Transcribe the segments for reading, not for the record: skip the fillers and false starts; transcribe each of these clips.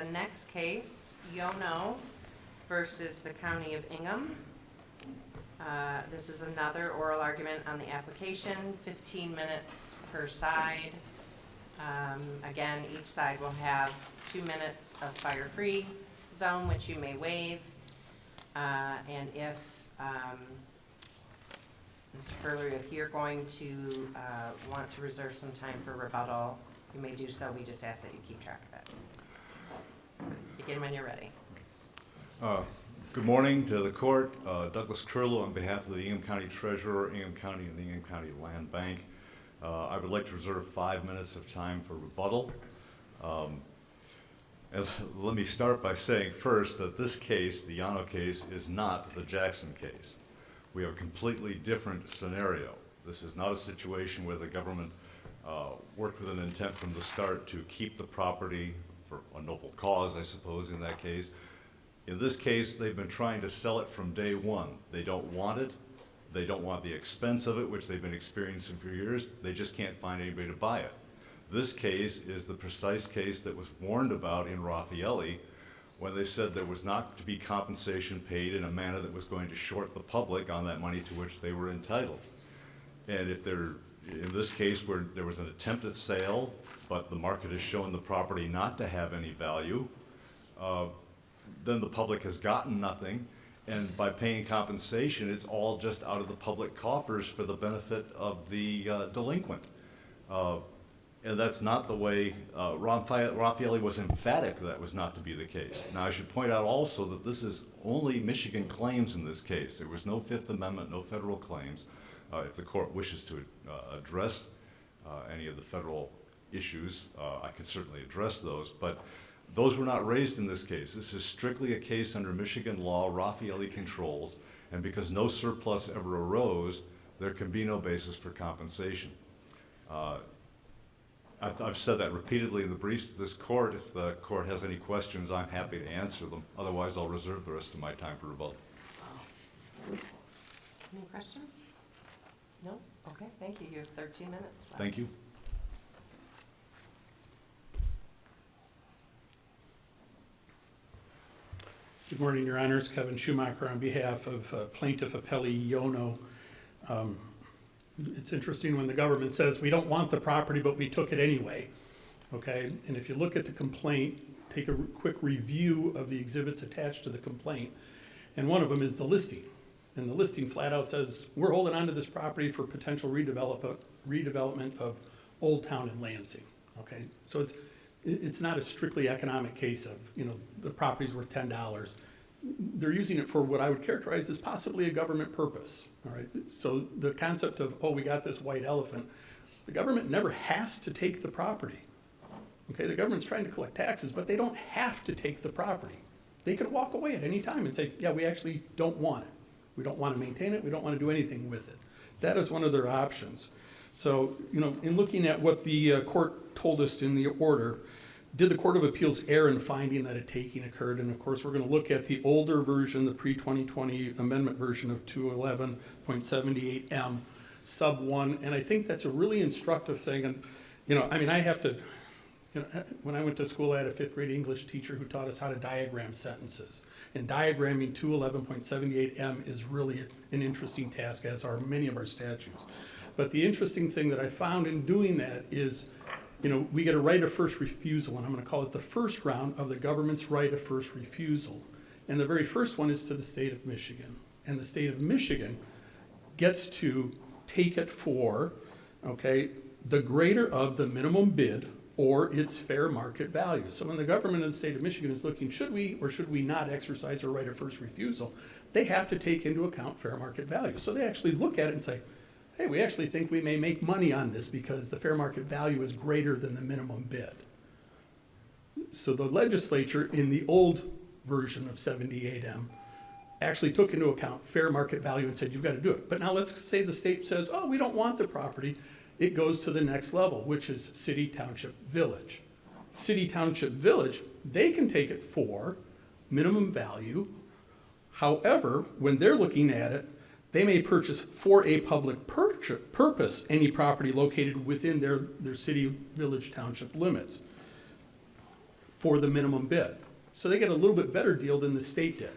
the next case, Yono versus the County of Ingham. This is another oral argument on the application, 15 minutes per side. Again, each side will have 2 minutes of fire-free zone, which you may waive. And if, Mr. Hurley, if you're going to want to reserve some time for rebuttal, you may do so. We just ask that you keep track of it. Begin when you're ready. Good morning to the court. Douglas Curlew on behalf of the Ingham County Treasurer, Ingham County, and the Ingham County Land Bank. I would like to reserve 5 minutes of time for rebuttal. Let me start by saying first that this case, the Yono case, is not the Jackson case. We have a completely different scenario. This is not a situation where the government worked with an intent from the start to keep the property for a noble cause, I suppose, in that case. In this case, they've been trying to sell it from day one. They don't want it. They don't want the expense of it, which they've been experiencing for years. They just can't find anybody to buy it. This case is the precise case that was warned about in Raffaelli when they said there was not to be compensation paid in a manner that was going to short the public on that money to which they were entitled. And if there, in this case where there was an attempted sale, but the market has shown the property not to have any value, then the public has gotten nothing, and by paying compensation, it's all just out of the public coffers for the benefit of the delinquent. And that's not the way, Raffaelli was emphatic that was not to be the case. Now I should point out also that this is only Michigan claims in this case. There was no Fifth Amendment, no federal claims. If the court wishes to address any of the federal issues, I can certainly address those, but those were not raised in this case. This is strictly a case under Michigan law, Raffaelli controls, and because no surplus ever arose, there can be no basis for compensation. I've said that repeatedly in the briefs to this court. If the court has any questions, I'm happy to answer them. Otherwise, I'll reserve the rest of my time for rebuttal. Any questions? No? Okay, thank you. You have 13 minutes left. Thank you. Good morning, Your Honors. Kevin Schumacher on behalf of Plaintiff Appellee Yono. It's interesting when the government says we don't want the property, but we took it anyway. Okay, and if you look at the complaint, take a quick review of the exhibits attached to the complaint, and one of them is the listing. And the listing flat out says we're holding on to this property for potential redevelopment of Old Town in Lansing. Okay, so it's not a strictly economic case of, you know, the property's worth $10. They're using it for what I would characterize as possibly a government purpose, all right? So the concept of, oh, we got this white elephant, the government never has to take the property, okay? The government's trying to collect taxes, but they don't have to take the property. They can walk away at any time and say, yeah, we actually don't want it. We don't want to maintain it. We don't want to do anything with it. That is one of their options. So, you know, in looking at what the court told us in the order, did the Court of Appeals err in finding that a taking occurred? And of course, we're going to look at the older version, the pre-2020 amendment version of 211.78M sub 1. And I think that's a really instructive thing. And, you know, I mean, I have to, you know, when I went to school, I had a 5th grade English teacher who taught us how to diagram sentences. And diagramming 211.78M is really an interesting task, as are many of our statutes. But the interesting thing that I found in doing that is, you know, we get a right of first refusal, and I'm going to call it the first round of the government's right of first refusal. And the very first one is to the state of Michigan. And the state of Michigan gets to take it for, okay, the greater of the minimum bid or its fair market value. So when the government of the state of Michigan is looking, should we or should we not exercise our right of first refusal, they have to take into account fair market value. So they actually look at it and say, hey, we actually think we may make money on this because the fair market value is greater than the minimum bid. So the legislature in the old version of 78M actually took into account fair market value and said, you've got to do it. But now let's say the state says, oh, we don't want the property. It goes to the next level, which is city, township, village. City, township, village, they can take it for minimum value. However, when they're looking at it, they may purchase for a public purpose any property located within their city, village, township limits. for the minimum bid. So they get a little bit better deal than the state did,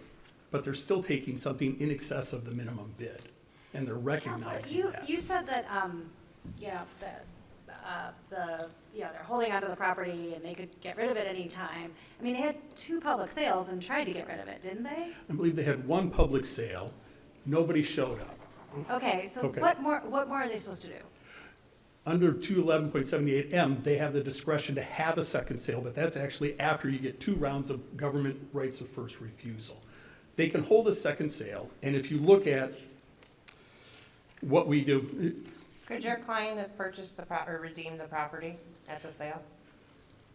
but they're still taking something in excess of the minimum bid, and they're recognizing Counselor, that. you said that, they're holding onto the property and they could get rid of it any time. I mean, they had 2 public sales and tried to get rid of it, didn't they? I believe they had one public sale, nobody showed up. Okay, so Okay. what more are they supposed to do? Under 211.78M, they have the discretion to have a second sale, but that's actually after you get 2 rounds of government rights of first refusal. They can hold a second sale, and if you look at what we do, Could your client have purchased or redeemed the property at the sale?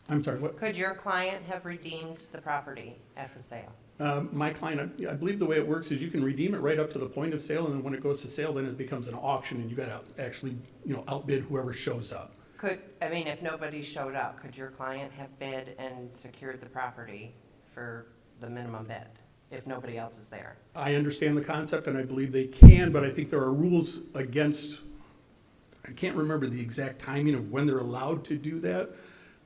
I'm sorry, what? Could your client have redeemed the property at the sale? My client, I believe the way it works is you can redeem it right up to the point of sale, and then when it goes to sale, then it becomes an auction, and you gotta actually, outbid whoever shows up. If nobody showed up, could your client have bid and secured the property for the minimum bid if nobody else is there? I understand the concept, and I believe they can, but I think there are rules against, I can't remember the exact timing of when they're allowed to do that,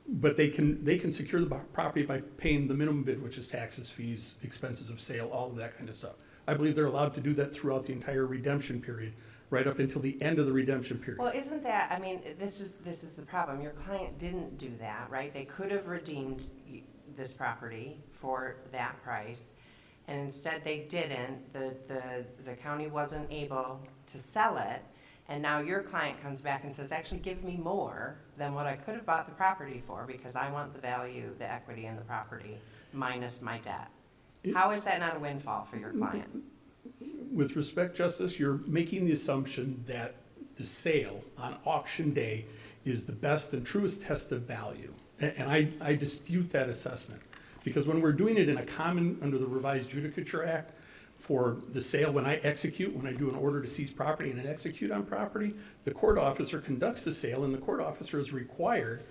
but they can secure the property by paying the minimum bid, which is taxes, fees, expenses of sale, all of that kind of stuff. I believe they're allowed to do that throughout the entire redemption period, right up until the end of the redemption period. Well, isn't that, this is the problem. Your client didn't do that, right? They could have redeemed this property for that price, and instead they didn't. The county wasn't able to sell it, and now your client comes back and says, actually give me more than what I could have bought the property for because I want the value, the equity in the property minus my debt. How is that not a windfall for your client? With respect, Justice, you're making the assumption that the sale on auction day is the best and truest test of value. And I dispute that assessment. Because when we're doing it in a common, under the Revised Judicature Act, for the sale, when I do an order to seize property and an execute on property, the court officer conducts the sale, and the court officer is required,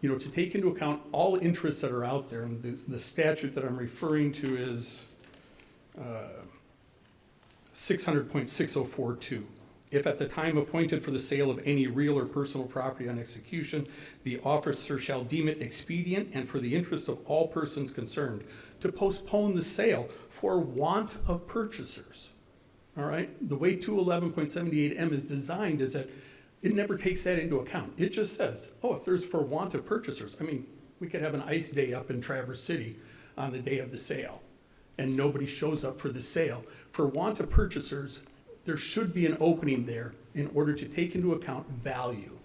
to take into account all interests that are out there. And the statute that I'm referring to is 600.6042. If at the time appointed for the sale of any real or personal property on execution, the officer shall deem it expedient and for the interest of all persons concerned to postpone the sale for want of purchasers. All right? The way 211.78M is designed is that it never takes that into account. It just says, if there's for want of purchasers. We could have an ice day up in Traverse City on the day of the sale, and nobody shows up for the sale. For want of purchasers, there should be an opening there in order to take into account value.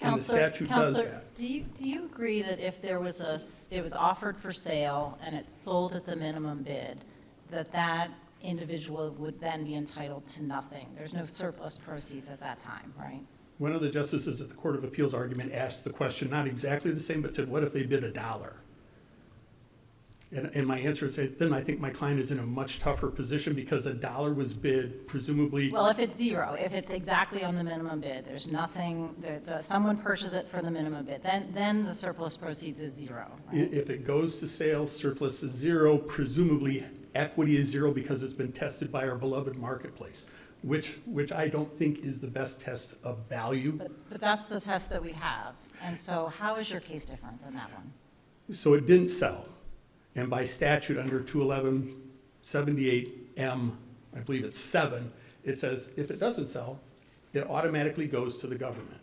And the statute does that. Do you agree that if it was offered for sale and it's sold at the minimum bid, that individual would then be entitled to nothing? There's no surplus proceeds at that time, right? One of the justices at the Court of Appeals argument asked the question, not exactly the same, but said, what if they bid $1? And my answer is, then I think my client is in a much tougher position because $1 was bid presumably. Well, if it's 0, if it's exactly on the minimum bid, there's nothing, someone purchases it for the minimum bid, then the surplus proceeds is 0, right? If it goes to sale, surplus is 0, presumably equity is 0 because it's been tested by our beloved marketplace, which I don't think is the best test of value. But that's the test that we have. And so how is your case different than that one? So it didn't sell. And by statute under 211.78M, I believe it's 7, it says if it doesn't sell, it automatically goes to the government.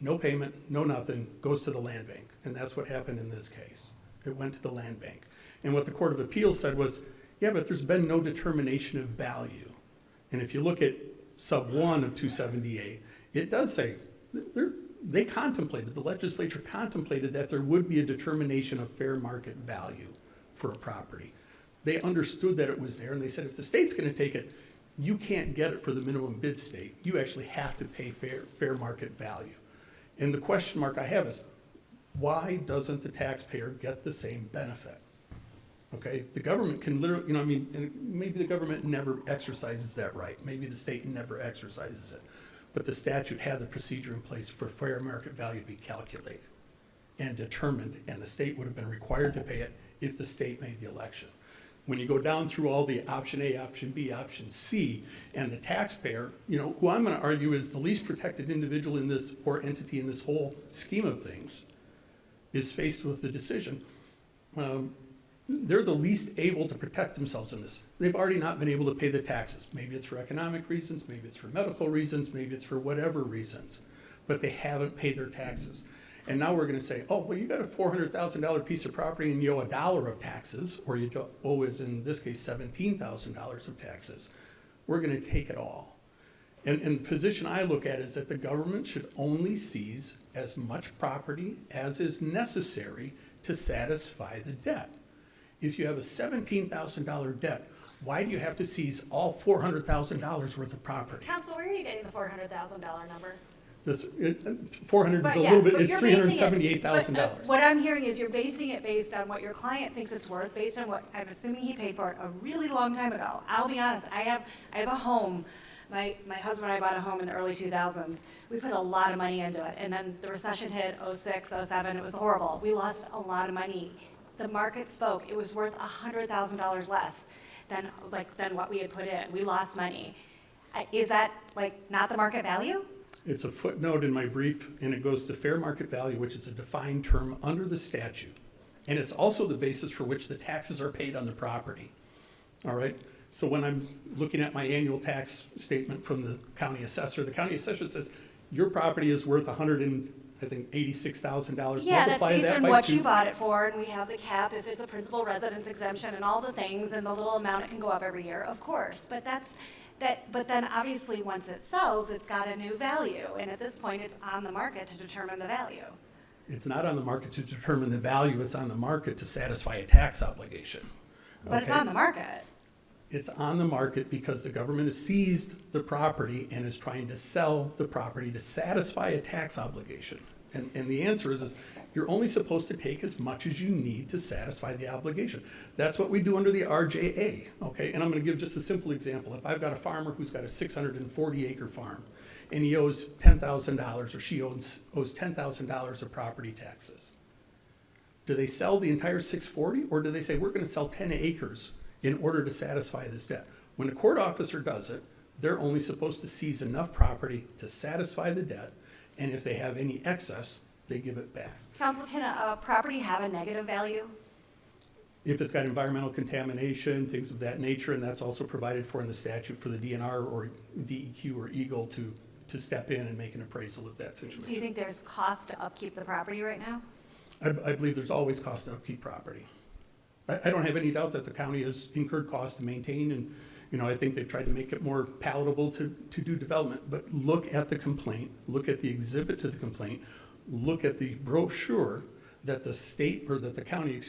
No payment, no nothing, goes to the land bank. And that's what happened in this case. It went to the land bank. And what the Court of Appeals said was, yeah, but there's been no determination of value. And if you look at sub 1 of 278, it does say they contemplated, the legislature contemplated that there would be a determination of fair market value for a property. They understood that it was there, and they said if the state's going to take it, you can't get it for the minimum bid state. You actually have to pay fair market value. And the question mark I have is, why doesn't the taxpayer get the same benefit? Okay, the government can literally, and maybe the government never exercises that right. Maybe the state never exercises it. But the statute had the procedure in place for fair market value to be calculated and determined, and the state would have been required to pay it if the state made the election. When you go down through all the option A, option B, option C, and the taxpayer, who I'm going to argue is the least protected individual in this or entity in this whole scheme of things, is faced with the decision, they're the least able to protect themselves in this. They've already not been able to pay the taxes. Maybe it's for economic reasons, maybe it's for medical reasons, maybe it's for whatever reasons, but they haven't paid their taxes. And now we're gonna say, oh, well, you got a $400,000 piece of property and you owe $1 of taxes, or you owe, as in this case, $17,000 of taxes. We're gonna take it all. And the position I look at is that the government should only seize as much property as is necessary to satisfy the debt. If you have a $17,000 debt, why do you have to seize all $400,000 worth of property? Council, where are you getting the $400,000 number? 400 But is a yeah, little bit, but it's you're basing it- $378,000. What I'm hearing is you're basing it based on what your client thinks it's worth, based on what, I'm assuming he paid for it a really long time ago. I'll be honest, I have a home, my husband and I bought a home in the early 2000s. We put a lot of money into it, and then the recession hit, 06, 07, it was horrible. We lost a lot of money. The market spoke, it was worth $100,000 less than what we had put in. We lost money. Is that not the market value? It's a footnote in my brief, and it goes to fair market value, which is a defined term under the statute. And it's also the basis for which the taxes are paid on the property. All right? So when I'm looking at my annual tax statement from the county assessor says, your property is worth $186,000. Yeah, that's based on by what 2. you bought it for, and we have the cap if it's a principal residence exemption and all the things, and the little amount it can go up every year, of course. But but then obviously, once it sells, it's got a new value, and at this point, it's on the market to determine the value. It's not on the market to determine the value, it's on the market to satisfy a tax obligation. But it's Okay? on the market. It's on the market because the government has seized the property and is trying to sell the property to satisfy a tax obligation. And the answer is you're only supposed to take as much as you need to satisfy the obligation. That's what we do under the RJA, okay? And I'm gonna give just a simple example. If I've got a farmer who's got a 640-acre farm, and he owes $10,000, or she owes $10,000 of property taxes, do they sell the entire 640, or do they say, we're gonna sell 10 acres in order to satisfy this debt? When a court officer does it, they're only supposed to seize enough property to satisfy the debt, and if they have any excess, they give it back. Council, can a property have a negative value? If it's got environmental contamination, things of that nature, and that's also provided for in the statute for the DNR or DEQ or EGLE to step in and make an appraisal of that Do you situation. think there's cost to upkeep the property right now? I believe there's always cost to upkeep property. I don't have any doubt that the county has incurred costs to maintain, and, I think they've tried to make it more palatable to do development. But look at the complaint, look at the exhibit to the complaint, look at the brochure that the state, or that the county,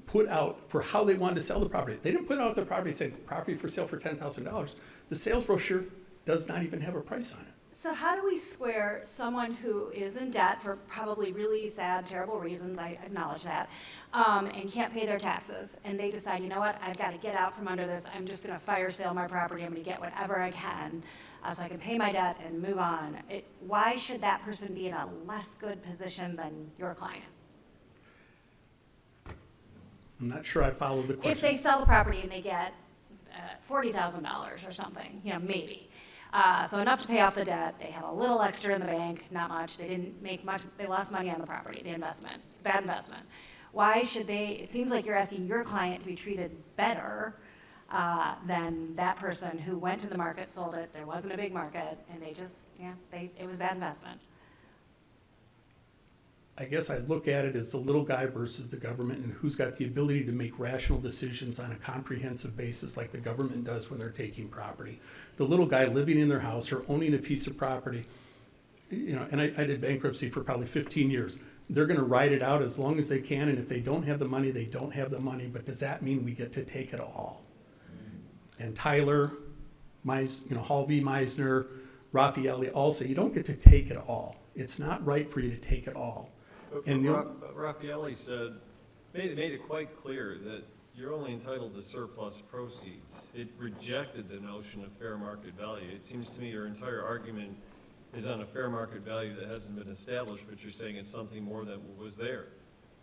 put out for how they wanted to sell the property. They didn't put out the property saying, property for sale for $10,000. The sales brochure does not even have a price on it. So how do we square someone who is in debt for probably really sad, terrible reasons, I acknowledge that, and can't pay their taxes, and they decide, you know what, I've got to get out from under this, I'm just gonna fire sale my property, I'm gonna get whatever I can, so I can pay my debt and move on. Why should that person be in a less good position than your client? I'm not sure I followed the question. If they sell the property and they get $40,000 or something, maybe. So enough to pay off the debt, they have a little extra in the bank, not much, they didn't make much, they lost money on the property, the investment, it's a bad investment. Why should they, it seems like you're asking your client to be treated better than that person who went to the market, sold it, there wasn't a big market, and they just, it was a bad investment. I guess I look at it as the little guy versus the government, and who's got the ability to make rational decisions on a comprehensive basis like the government does when they're taking property. The little guy living in their house or owning a piece of property, and I did bankruptcy for probably 15 years. They're gonna ride it out as long as they can, and if they don't have the money, they don't have the money, but does that mean we get to take it all? And Tyler, Hall V. Meisner, Raffaelli all say you don't get to take it all. It's not right for you to take it all. And Raffaelli made it quite clear that you're only entitled to surplus proceeds. It rejected the notion of fair market value. It seems to me your entire argument is on a fair market value that hasn't been established, but you're saying it's something more than was there.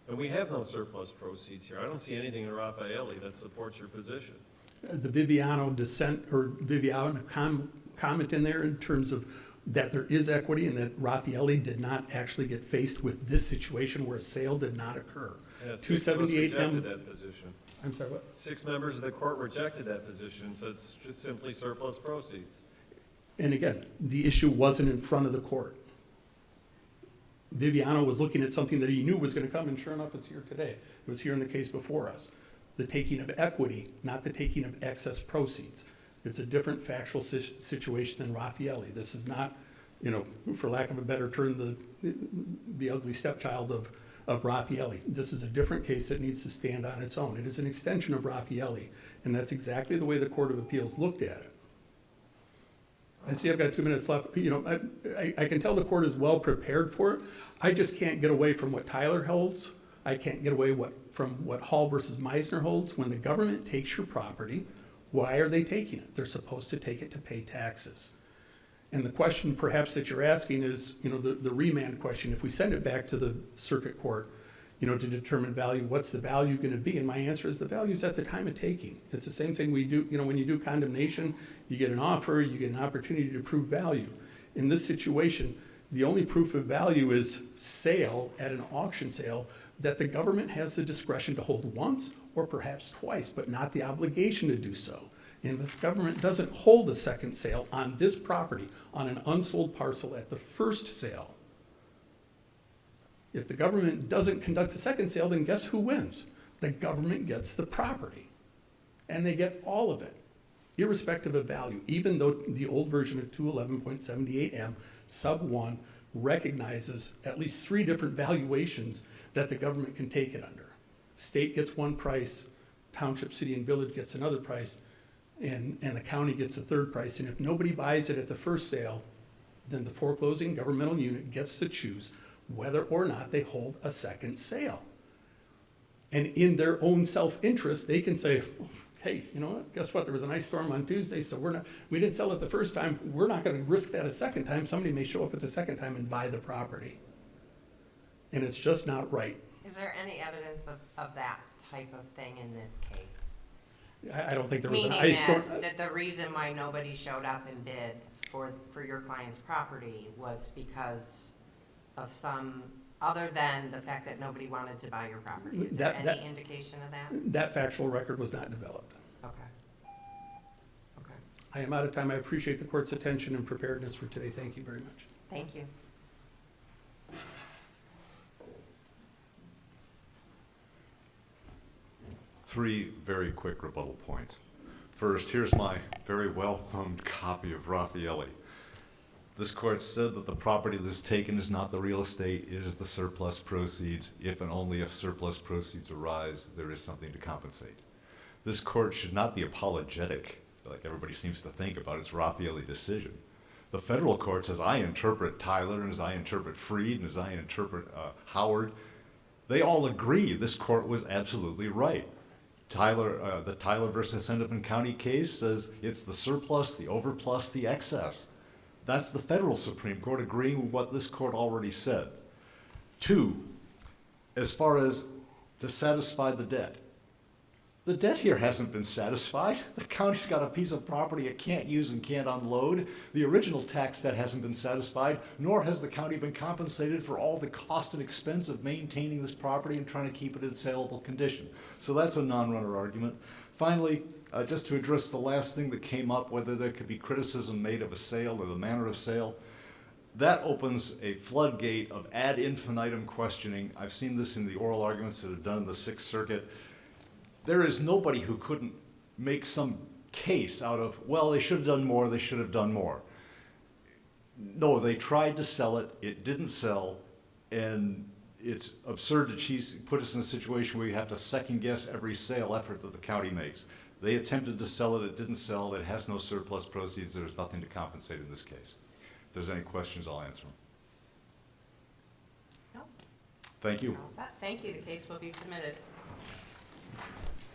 And we have no surplus proceeds here. I don't see anything in Raffaelli that supports your position. The Viviano dissent, or Viviano comment in there in terms of that there is equity and that Raffaelli did not actually get faced with this situation where a sale did not occur. Yeah, 6 of us 278M. rejected that position. I'm sorry, what? 6 members of the court rejected that position, so it's just simply surplus proceeds. And again, the issue wasn't in front of the court. Viviano was looking at something that he knew was gonna come, and sure enough, it's here today. It was here in the case before us. The taking of equity, not the taking of excess proceeds. It's a different factual situation than Raffaelli. This is not, you know, for lack of a better term, the ugly stepchild of Raffaelli. This is a different case that needs to stand on its own. It is an extension of Raffaelli, and that's exactly the way the Court of Appeals looked at it. I see I've got 2 minutes left. You know, I can tell the court is well prepared for it. I just can't get away from what Tyler holds. I can't get away from what Hall versus Meisner holds. When the government takes your property, why are they taking it? They're supposed to take it to pay taxes. And the question perhaps that you're asking is, you know, the remand question. If we send it back to the circuit court, you know, to determine value, what's the value going to be? And my answer is the value is at the time of taking. It's the same thing we do, you know, when you do condemnation, you get an offer, you get an opportunity to prove value. In this situation, the only proof of value is sale at an auction sale that the government has the discretion to hold once or perhaps twice, but not the obligation to do so. And if the government doesn't hold a second sale on this property, on an unsold parcel at the first sale, if the government doesn't conduct the second sale, then guess who wins? The government gets the property. And they get all of it, irrespective of value, even though the old version of 211.78M sub 1 recognizes at least 3 different valuations that the government can take it under. State gets one price, township, city, and village gets another price, and the county gets a third price. And if nobody buys it at the first sale, then the foreclosing governmental unit gets to choose whether or not they hold a second sale. And in their own self-interest, they can say, hey, you know what, guess what, there was a nice storm on Tuesday, so we didn't sell it the first time, we're not gonna risk that a second time. Somebody may show up at the second time and buy the property. And it's just not right. Is there any evidence of that type of thing in this case? I don't think there was an Meaning ice storm. that the reason why nobody showed up and bid for your client's property was because of some, other than the fact that nobody wanted to buy your property? Is there any indication of that? That factual record was not developed. Okay. Okay. I am out of time. I appreciate the court's attention and preparedness for today. Thank you very much. Thank you. Three very quick rebuttal points. First, here's my very well-thumbed copy of Raffaelli. This court said that the property that's taken is not the real estate, it is the surplus proceeds. If and only if surplus proceeds arise, there is something to compensate. This court should not be apologetic, like everybody seems to think, about its Raffaelli decision. The federal courts, as I interpret Tyler, and as I interpret Freed, and as I interpret Howard, they all agree this court was absolutely right. The Tyler versus Hennepin County case says it's the surplus, the overplus, the excess. That's the federal Supreme Court agreeing with what this court already said. 2, as far as to satisfy the debt. The debt here hasn't been satisfied. The county's got a piece of property it can't use and can't unload. The original tax debt hasn't been satisfied, nor has the county been compensated for all the cost and expense of maintaining this property and trying to keep it in saleable condition. So that's a non-runner argument. Finally, just to address the last thing that came up, whether there could be criticism made of a sale or the manner of sale, that opens a floodgate of ad infinitum questioning. I've seen this in the oral arguments that are done in the Sixth Circuit. There is nobody who couldn't make some case out of, well, they should have done more, they should have done more. No, they tried to sell it, it didn't sell, and it's absurd to put us in a situation where you have to second guess every sale effort that the county makes. They attempted to sell it, it didn't sell, it has no surplus proceeds, there's nothing to compensate in this case. If there's any questions, I'll answer them. No. Thank you. All set. Thank you. The case will be submitted.